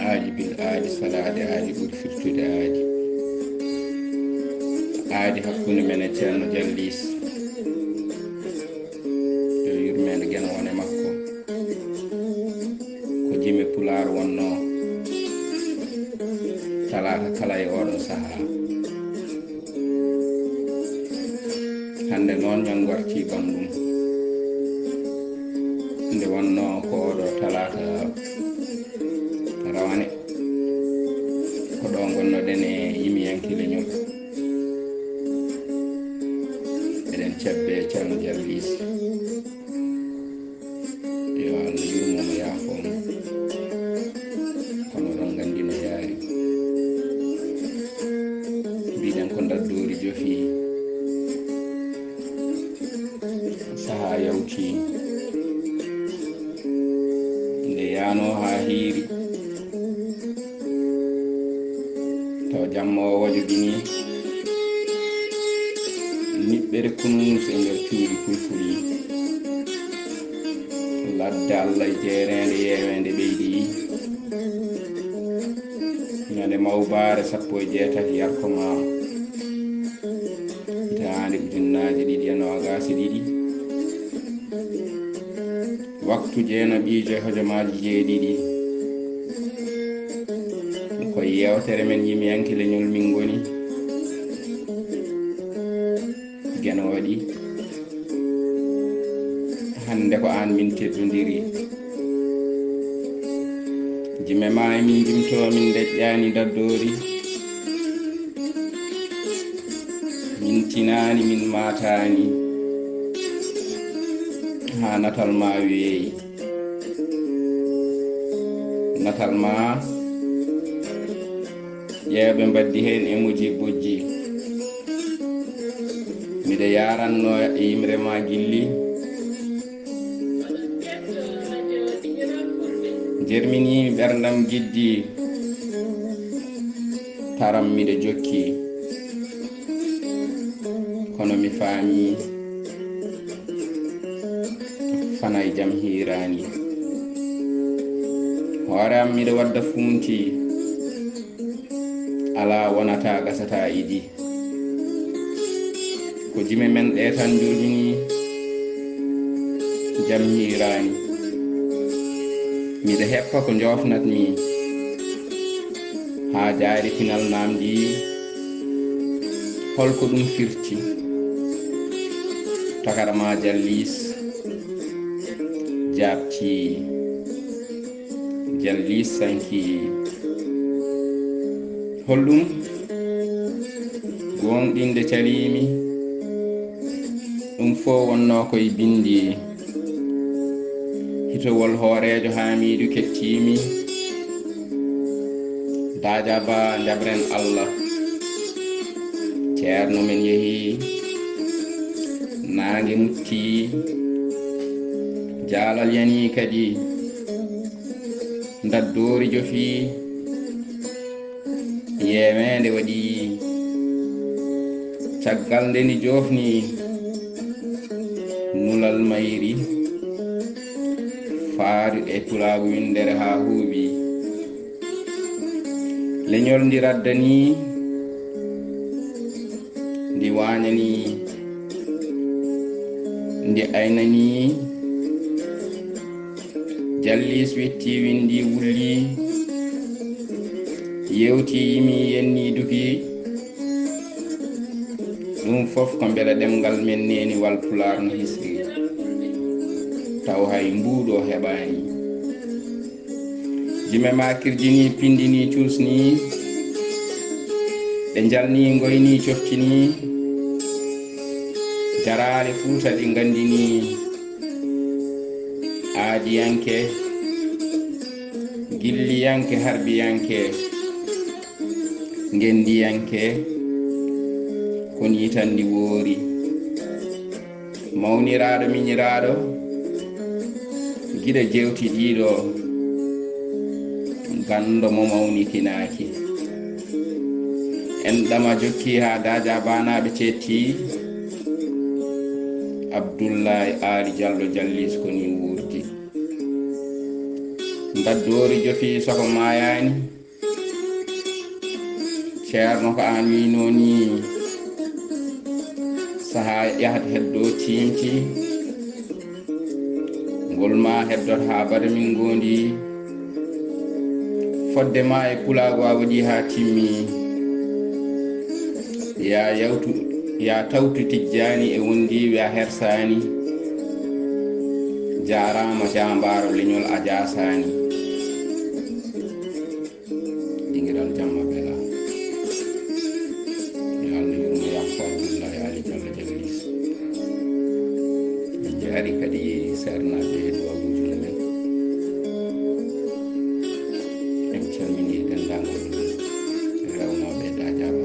aadi bil aadi salaade aadi ɓuri firtude aadi aadi hakkunde men e ceerno Jallis yo yurmede gena wone makko ko jime Pulaar wonno talata kala e oɗon sahaa. hande noon min warti Bandum nde wonno ko oɗo talata rawane ko ɗo gonnoɗen e yimiyanki leñol eɗen cebbe ceerno Jallis yo Allah yurmomo yaafomo kono ɗon gandi no yaari mbiɗen ko daddori jofi saha yawti nde yano ha hiiri taw jamma o wajobini niɓɓere kunus e nder cuuri fulfuli ladde Allah jeerende yewende ɓeydi ñande mawbare 16 yarkoma hitaande ujunnaje 2022 waktu jeena ɓiije hojomaji 7 ko yewtere men yimiyanki leñol min goni gena waɗi hande ko an min teddodiri jime ma min jimto min deƴƴani daddori min tinani min matani ha natal ma weeyi natal ma ƴeeɓe mbaddi hen emoji bojji miɗa yaranno e yimre ma gilli jerminimi ɓerdam jiddi taram miɗa jokki kono mi faami fanay jam hirani hoore am miɗa wadda funti ala wonata gasata idi ko jime men ɗe tan jurmini jam hirani miɗa heppa ko jofnatmi ha jaari pinal namdi holko ɗum firti takarama Jallis jabti Jallis sanki hollum gonɗinde calimi ɗum fo wonno koye bindi hitowol hoorejo Hamidou kettimi daja ba jabren Allah ceerno men yeehi nangue mutti jaalal yani kadi daddori jofi yewende waɗi caggal nde ni jofni nulal mayri faari e tulagu windere ha huuɓi leñol ndi raddani ndi wañani ndi aynani Jallis wetti windi wulli yewti yimi yenni dugi ɗum fof ko beele ɗemgal men neni wal Pular no hisri taw hay mbuuɗo heɓani jime ma kirjini pindini cusni ɗe jalni goyni coftini jarani Fuuta ɗi gandini aadiyanke gilliyanke harbiyanke gendiyanke kon yitandi woori mawniraɗo miñiraɗo giɗa jewti ɗiɗo gando mo mawnitinaki en ɗama jokki ha daja banaɓe cetti Abdoullahi Ali Diallo jallis ko ni wurti daddori jofi soko mayani ceerno ko an winoni saha yahat heddo timti ngol ma heddot ha bada min gondi fodde ma e kulago a waɗi ha timmi ya tawtu tijjani e wondiɓe a hersani jarama jambaro leñol a jasani ɗinguiral jamma bela yo Allah yurmo yakko Abdoullahi Ali Diallo jallis en jaari kadi sernaɓe duwaguji mumen en calmini dendagal rewnoɓe dajaba